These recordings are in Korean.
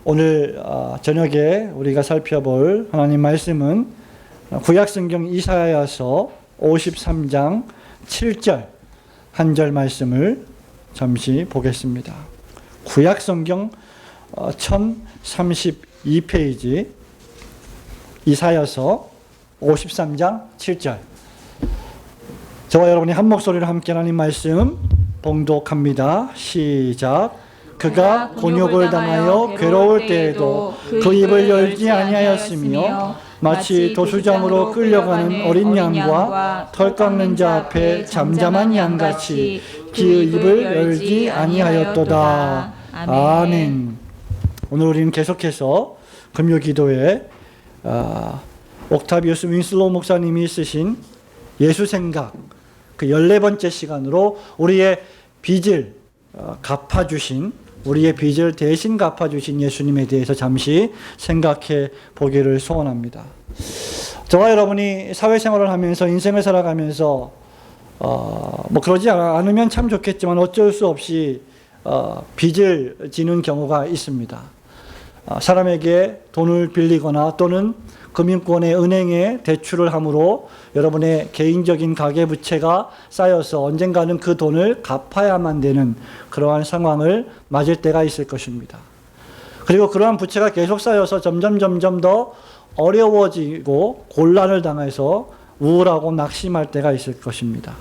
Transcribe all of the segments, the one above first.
오늘 저녁에 우리가 살펴볼 하나님 말씀은 구약성경 이사야서 53장 7절 한 절 말씀을 잠시 보겠습니다. 구약성경 1032페이지 이사야서 53장 7절. 저와 여러분이 한 목소리로 함께 하나님 말씀 봉독합니다. 시작. 그가 곤욕을 당하여 괴로울 때에도 그 입을 열지 아니하였으며 마치 도수장으로 끌려가는 어린 양과 털 깎는 자 앞에 잠잠한 양같이 그의 입을 열지 아니하였도다. 아멘. 오늘 우리는 계속해서 금요기도에 옥타비우스 윈슬로우 목사님이 쓰신 예수생각 그 14번째 시간으로 우리의 빚을 갚아주신, 우리의 빚을 대신 갚아주신 예수님에 대해서 잠시 생각해 보기를 소원합니다. 저와 여러분이 사회생활을 하면서 인생을 살아가면서 그러지 않으면 참 좋겠지만 어쩔 수 없이 빚을 지는 경우가 있습니다. 사람에게 돈을 빌리거나 또는 금융권의 은행에 대출을 함으로 여러분의 개인적인 가계부채가 쌓여서 언젠가는 그 돈을 갚아야만 되는 그러한 상황을 맞을 때가 있을 것입니다. 그리고 그러한 부채가 계속 쌓여서 점점 더 어려워지고 곤란을 당해서 우울하고 낙심할 때가 있을 것입니다.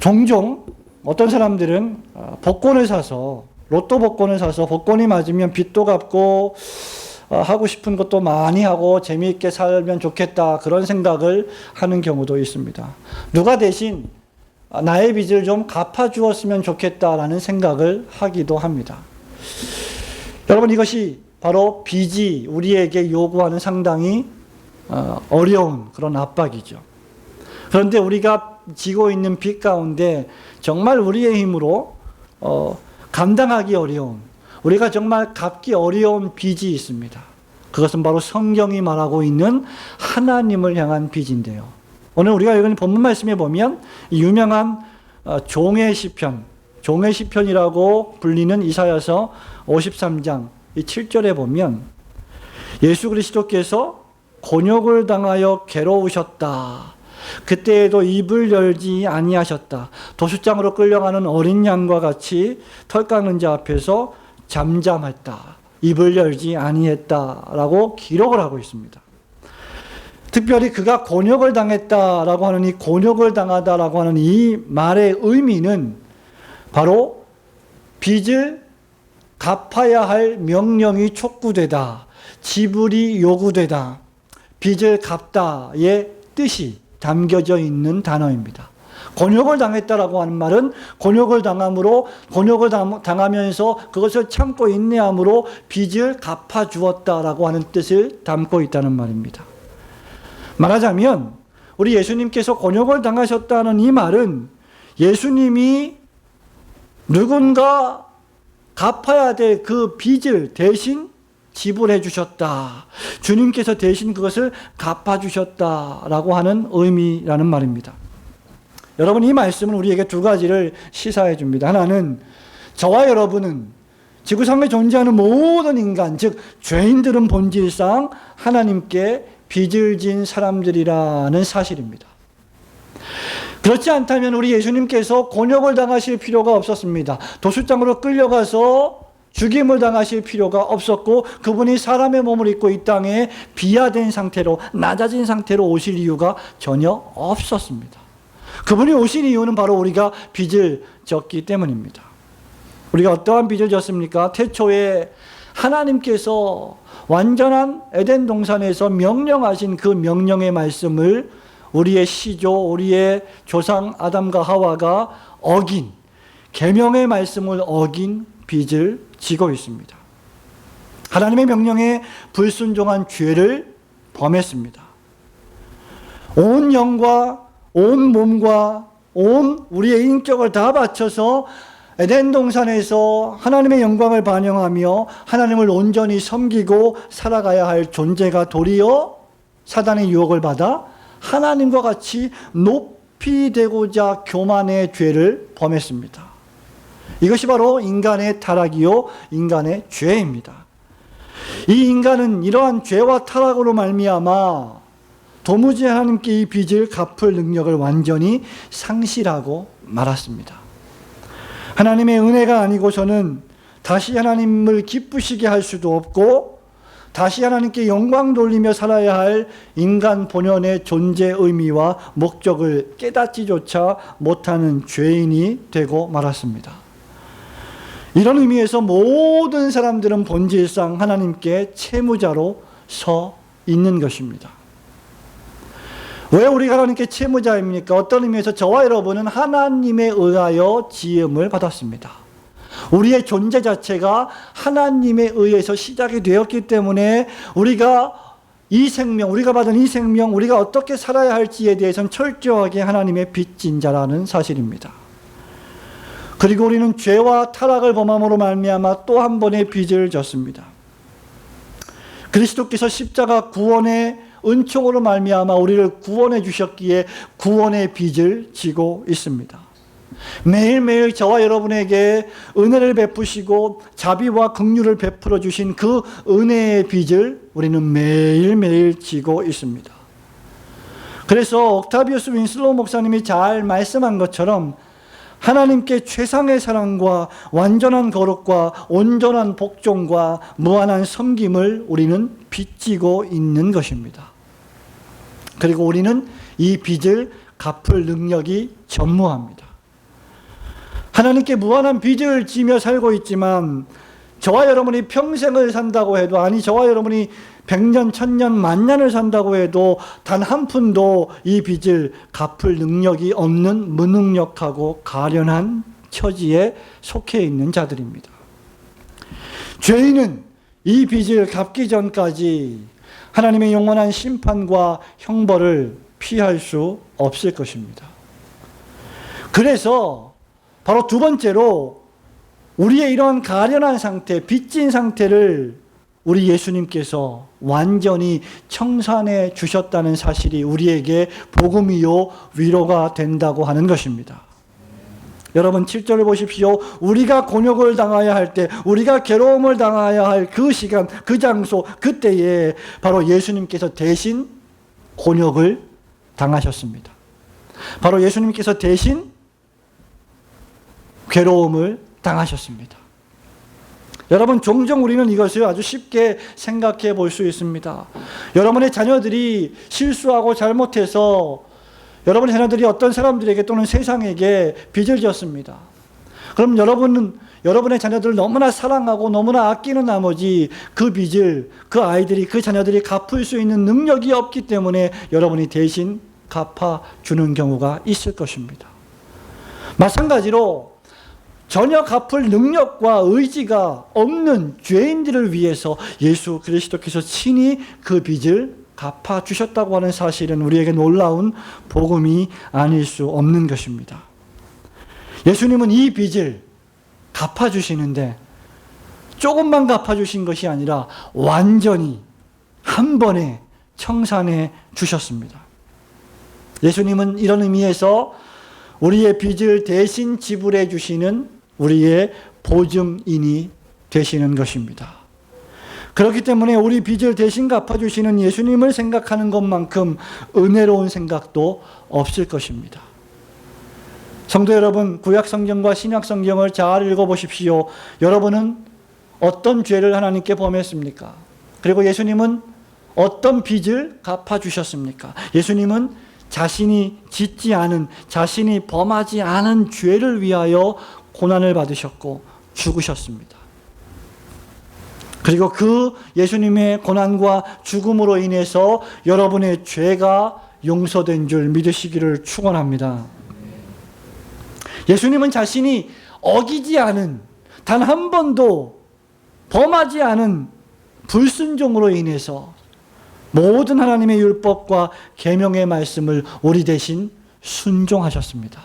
종종 어떤 사람들은 복권을 사서, 로또 복권을 사서 복권이 맞으면 빚도 갚고 하고 싶은 것도 많이 하고 재미있게 살면 좋겠다, 그런 생각을 하는 경우도 있습니다. 누가 대신 나의 빚을 좀 갚아주었으면 좋겠다라는 생각을 하기도 합니다. 여러분, 이것이 바로 빚이 우리에게 요구하는 상당히 어려운 그런 압박이죠. 그런데 우리가 지고 있는 빚 가운데 정말 우리의 힘으로 감당하기 어려운, 우리가 정말 갚기 어려운 빚이 있습니다. 그것은 바로 성경이 말하고 있는 하나님을 향한 빚인데요. 오늘 우리가 읽은 본문 말씀에 보면 유명한 종의 시편, 종의 시편이라고 불리는 이사야서 53장 7절에 보면 예수 그리스도께서 곤욕을 당하여 괴로우셨다. 그때에도 입을 열지 아니하셨다. 도수장으로 끌려가는 어린 양과 같이 털 깎는 자 앞에서 잠잠했다. 입을 열지 아니했다라고 기록을 하고 있습니다. 특별히 그가 곤욕을 당했다라고 하는 이 곤욕을 당하다라고 하는 이 말의 의미는 바로 빚을 갚아야 할 명령이 촉구되다, 지불이 요구되다, 빚을 갚다의 뜻이 담겨져 있는 단어입니다. 곤욕을 당했다라고 하는 말은 곤욕을 당함으로, 곤욕을 당하면서 그것을 참고 인내함으로 빚을 갚아주었다라고 하는 뜻을 담고 있다는 말입니다. 말하자면 우리 예수님께서 곤욕을 당하셨다는 이 말은 예수님이 누군가 갚아야 될 그 빚을 대신 지불해 주셨다, 주님께서 대신 그것을 갚아 주셨다라고 하는 의미라는 말입니다. 여러분, 이 말씀은 우리에게 두 가지를 시사해 줍니다. 하나는 저와 여러분은 지구상에 존재하는 모든 인간, 즉 죄인들은 본질상 하나님께 빚을 진 사람들이라는 사실입니다. 그렇지 않다면 우리 예수님께서 곤욕을 당하실 필요가 없었습니다. 도수장으로 끌려가서 죽임을 당하실 필요가 없었고, 그분이 사람의 몸을 입고 이 땅에 비하된 상태로, 낮아진 상태로 오실 이유가 전혀 없었습니다. 그분이 오신 이유는 바로 우리가 빚을 졌기 때문입니다. 우리가 어떠한 빚을 졌습니까? 태초에 하나님께서 완전한 에덴 동산에서 명령하신 그 명령의 말씀을 우리의 시조, 우리의 조상 아담과 하와가 어긴, 계명의 말씀을 어긴 빚을 지고 있습니다. 하나님의 명령에 불순종한 죄를 범했습니다. 온 영과 온 몸과 온 우리의 인격을 다 바쳐서 에덴 동산에서 하나님의 영광을 반영하며 하나님을 온전히 섬기고 살아가야 할 존재가 도리어 사단의 유혹을 받아 하나님과 같이 높이 되고자 교만의 죄를 범했습니다. 이것이 바로 인간의 타락이요 인간의 죄입니다. 이 인간은 이러한 죄와 타락으로 말미암아 도무지 하나님께 이 빚을 갚을 능력을 완전히 상실하고 말았습니다. 하나님의 은혜가 아니고서는 다시 하나님을 기쁘시게 할 수도 없고 다시 하나님께 영광 돌리며 살아야 할 인간 본연의 존재 의미와 목적을 깨닫지조차 못하는 죄인이 되고 말았습니다. 이런 의미에서 모든 사람들은 본질상 하나님께 채무자로 서 있는 것입니다. 왜 우리가 하나님께 채무자입니까? 어떤 의미에서 저와 여러분은 하나님에 의하여 지음을 받았습니다. 우리의 존재 자체가 하나님에 의해서 시작이 되었기 때문에 우리가 받은 이 생명, 우리가 어떻게 살아야 할지에 대해서는 철저하게 하나님의 빚진 자라는 사실입니다. 그리고 우리는 죄와 타락을 범함으로 말미암아 또 한 번의 빚을 졌습니다. 그리스도께서 십자가 구원의 은총으로 말미암아 우리를 구원해 주셨기에 구원의 빚을 지고 있습니다. 매일매일 저와 여러분에게 은혜를 베푸시고 자비와 긍휼을 베풀어 주신 그 은혜의 빚을 우리는 매일매일 지고 있습니다. 그래서 옥타비우스 윈슬로우 목사님이 잘 말씀한 것처럼 하나님께 최상의 사랑과 완전한 거룩과 온전한 복종과 무한한 섬김을 우리는 빚지고 있는 것입니다. 그리고 우리는 이 빚을 갚을 능력이 전무합니다. 하나님께 무한한 빚을 지며 살고 있지만 저와 여러분이 평생을 산다고 해도, 아니 저와 여러분이 100년, 1000년, 만년을 산다고 해도 단 한 푼도 이 빚을 갚을 능력이 없는 무능력하고 가련한 처지에 속해 있는 자들입니다. 죄인은 이 빚을 갚기 전까지 하나님의 영원한 심판과 형벌을 피할 수 없을 것입니다. 그래서 바로 두 번째로 우리의 이런 가련한 상태, 빚진 상태를 우리 예수님께서 완전히 청산해 주셨다는 사실이 우리에게 복음이요 위로가 된다고 하는 것입니다. 여러분 7절을 보십시오. 우리가 곤욕을 당하여야 할 때, 우리가 괴로움을 당하여야 할 그 시간, 그 장소, 그때에 바로 예수님께서 대신 곤욕을 당하셨습니다. 바로 예수님께서 대신 괴로움을 당하셨습니다. 여러분 종종 우리는 이것을 아주 쉽게 생각해 볼 수 있습니다. 여러분의 자녀들이 실수하고 잘못해서 여러분의 자녀들이 어떤 사람들에게 또는 세상에게 빚을 졌습니다. 그럼 여러분은 여러분의 자녀들을 너무나 사랑하고 너무나 아끼는 나머지 그 빚을 그 아이들이, 그 자녀들이 갚을 수 있는 능력이 없기 때문에 여러분이 대신 갚아주는 경우가 있을 것입니다. 마찬가지로 전혀 갚을 능력과 의지가 없는 죄인들을 위해서 예수 그리스도께서 친히 그 빚을 갚아주셨다고 하는 사실은 우리에게 놀라운 복음이 아닐 수 없는 것입니다. 예수님은 이 빚을 갚아주시는데 조금만 갚아주신 것이 아니라 완전히 한 번에 청산해 주셨습니다. 예수님은 이런 의미에서 우리의 빚을 대신 지불해 주시는 우리의 보증인이 되시는 것입니다. 그렇기 때문에 우리 빚을 대신 갚아주시는 예수님을 생각하는 것만큼 은혜로운 생각도 없을 것입니다. 성도 여러분, 구약성경과 신약성경을 잘 읽어보십시오. 여러분은 어떤 죄를 하나님께 범했습니까? 그리고 예수님은 어떤 빚을 갚아주셨습니까? 예수님은 자신이 짓지 않은, 자신이 범하지 않은 죄를 위하여 고난을 받으셨고 죽으셨습니다. 그리고 그 예수님의 고난과 죽음으로 인해서 여러분의 죄가 용서된 줄 믿으시기를 축원합니다. 예수님은 자신이 어기지 않은, 단 한 번도 범하지 않은 불순종으로 인해서 모든 하나님의 율법과 계명의 말씀을 우리 대신 순종하셨습니다.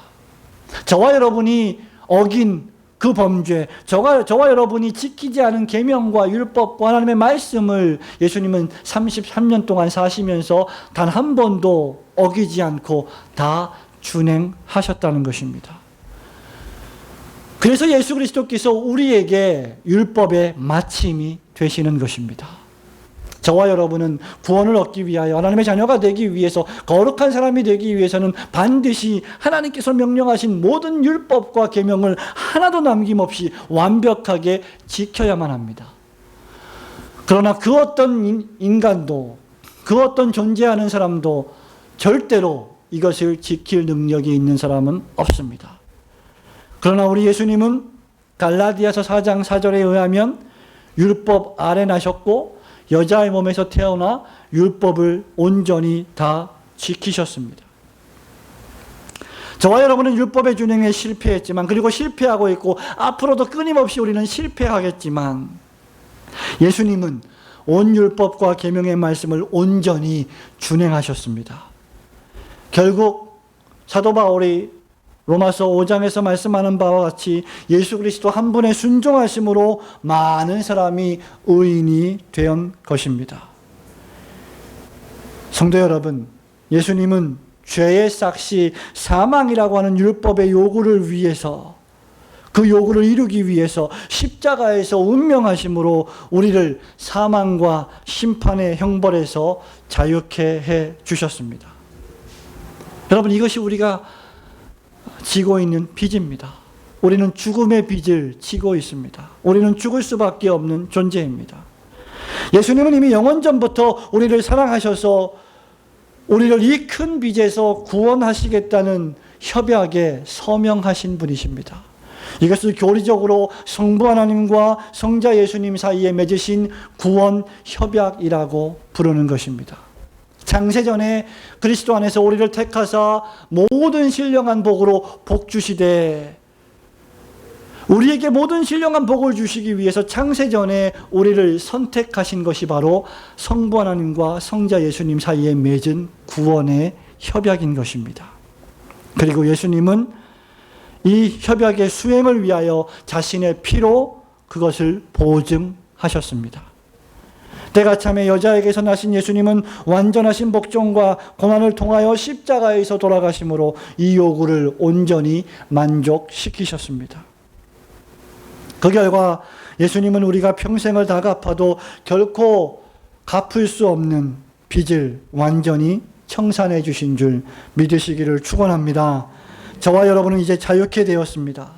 저와 여러분이 어긴 그 범죄, 저와 여러분이 지키지 않은 계명과 율법과 하나님의 말씀을 예수님은 33년 동안 사시면서 단 한 번도 어기지 않고 다 준행하셨다는 것입니다. 그래서 예수 그리스도께서 우리에게 율법의 마침이 되시는 것입니다. 저와 여러분은 구원을 얻기 위하여, 하나님의 자녀가 되기 위해서, 거룩한 사람이 되기 위해서는 반드시 하나님께서 명령하신 모든 율법과 계명을 하나도 남김없이 완벽하게 지켜야만 합니다. 그러나 그 어떤 인간도, 그 어떤 존재하는 사람도 절대로 이것을 지킬 능력이 있는 사람은 없습니다. 그러나 우리 예수님은 갈라디아서 4장 4절에 의하면 율법 아래 나셨고 여자의 몸에서 태어나 율법을 온전히 다 지키셨습니다. 저와 여러분은 율법의 준행에 실패했지만, 그리고 실패하고 있고 앞으로도 끊임없이 우리는 실패하겠지만, 예수님은 온 율법과 계명의 말씀을 온전히 준행하셨습니다. 결국 사도 바울이 로마서 5장에서 말씀하는 바와 같이 예수 그리스도 한 분의 순종하심으로 많은 사람이 의인이 된 것입니다. 성도 여러분, 예수님은 죄의 삭시 사망이라고 하는 율법의 요구를 위해서, 그 요구를 이루기 위해서 십자가에서 운명하심으로 우리를 사망과 심판의 형벌에서 자유케 해 주셨습니다. 여러분, 이것이 우리가 지고 있는 빚입니다. 우리는 죽음의 빚을 지고 있습니다. 우리는 죽을 수밖에 없는 존재입니다. 예수님은 이미 영원전부터 우리를 사랑하셔서 우리를 이 큰 빚에서 구원하시겠다는 협약에 서명하신 분이십니다. 이것을 교리적으로 성부 하나님과 성자 예수님 사이에 맺으신 구원 협약이라고 부르는 것입니다. 창세전에 그리스도 안에서 우리를 택하사 모든 신령한 복으로 복 주시되, 우리에게 모든 신령한 복을 주시기 위해서 창세전에 우리를 선택하신 것이 바로 성부 하나님과 성자 예수님 사이에 맺은 구원의 협약인 것입니다. 그리고 예수님은 이 협약의 수행을 위하여 자신의 피로 그것을 보증하셨습니다. 때가 참에 여자에게서 나신 예수님은 완전하신 복종과 고난을 통하여 십자가에서 돌아가심으로 이 요구를 온전히 만족시키셨습니다. 그 결과 예수님은 우리가 평생을 다 갚아도 결코 갚을 수 없는 빚을 완전히 청산해 주신 줄 믿으시기를 축원합니다. 저와 여러분은 이제 자유케 되었습니다.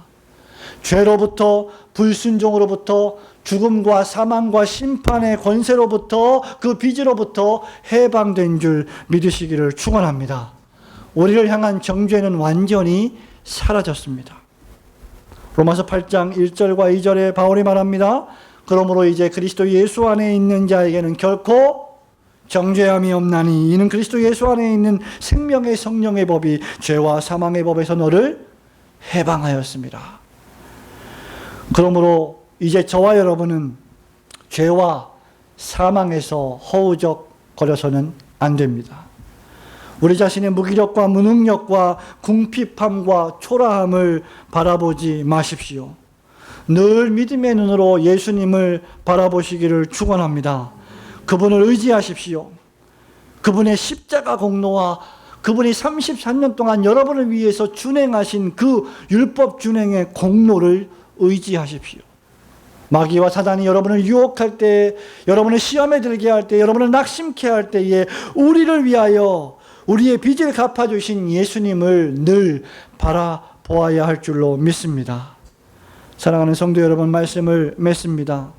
죄로부터, 불순종으로부터, 죽음과 사망과 심판의 권세로부터, 그 빚으로부터 해방된 줄 믿으시기를 축원합니다. 우리를 향한 정죄는 완전히 사라졌습니다. 로마서 8장 1절과 2절에 바울이 말합니다. 그러므로 이제 그리스도 예수 안에 있는 자에게는 결코 정죄함이 없나니 이는 그리스도 예수 안에 있는 생명의 성령의 법이 죄와 사망의 법에서 너를 해방하였습니다. 그러므로 이제 저와 여러분은 죄와 사망에서 허우적거려서는 안 됩니다. 우리 자신의 무기력과 무능력과 궁핍함과 초라함을 바라보지 마십시오. 늘 믿음의 눈으로 예수님을 바라보시기를 축원합니다. 그분을 의지하십시오. 그분의 십자가 공로와 그분이 33년 동안 여러분을 위해서 준행하신 그 율법 준행의 공로를 의지하십시오. 마귀와 사단이 여러분을 유혹할 때, 여러분을 시험에 들게 할 때, 여러분을 낙심케 할 때에 우리를 위하여 우리의 빚을 갚아주신 예수님을 늘 바라보아야 할 줄로 믿습니다. 사랑하는 성도 여러분, 말씀을 맺습니다.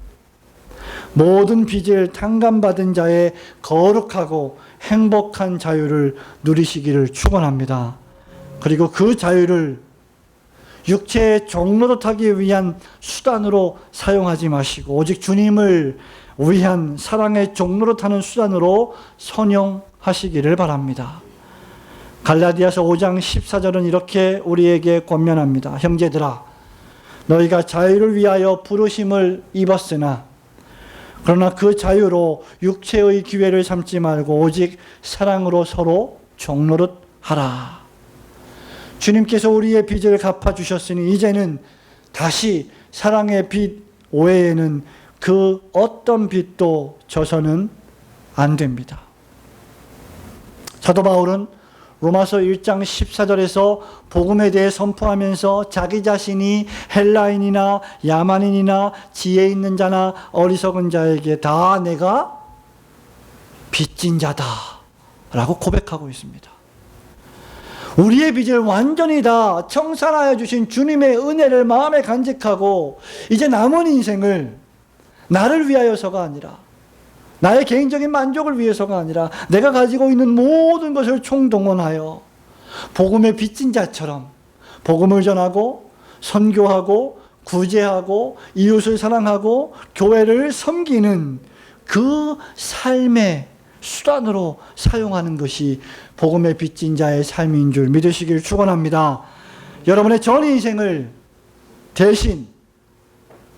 모든 빚을 탕감받은 자의 거룩하고 행복한 자유를 누리시기를 축원합니다. 그리고 그 자유를 육체의 종노릇하기 위한 수단으로 사용하지 마시고 오직 주님을 위한 사랑의 종노릇하는 수단으로 선용하시기를 바랍니다. 갈라디아서 5장 14절은 이렇게 우리에게 권면합니다. 형제들아, 너희가 자유를 위하여 부르심을 입었으나 그러나 그 자유로 육체의 기회를 삼지 말고 오직 사랑으로 서로 종노릇하라. 주님께서 우리의 빚을 갚아주셨으니 이제는 다시 사랑의 빚 외에는 그 어떤 빚도 져서는 안 됩니다. 사도 바울은 로마서 1장 14절에서 복음에 대해 선포하면서 자기 자신이 헬라인이나 야만인이나 지혜 있는 자나 어리석은 자에게 다 내가 빚진 자다 라고 고백하고 있습니다. 우리의 빚을 완전히 다 청산하여 주신 주님의 은혜를 마음에 간직하고 이제 남은 인생을 나를 위하여서가 아니라 나의 개인적인 만족을 위해서가 아니라 내가 가지고 있는 모든 것을 총동원하여 복음의 빚진 자처럼 복음을 전하고 선교하고 구제하고 이웃을 사랑하고 교회를 섬기는 그 삶의 수단으로 사용하는 것이 복음의 빚진 자의 삶인 줄 믿으시길 축원합니다. 여러분의 전 인생을 대신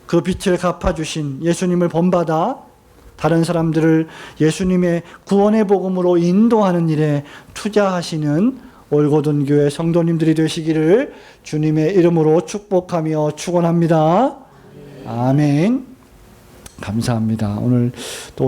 그 빚을 갚아주신 예수님을 본받아 다른 사람들을 예수님의 구원의 복음으로 인도하는 일에 투자하시는 올고든 교회 성도님들이 되시기를 주님의 이름으로 축복하며 축원합니다. 아멘. 감사합니다. 오늘 또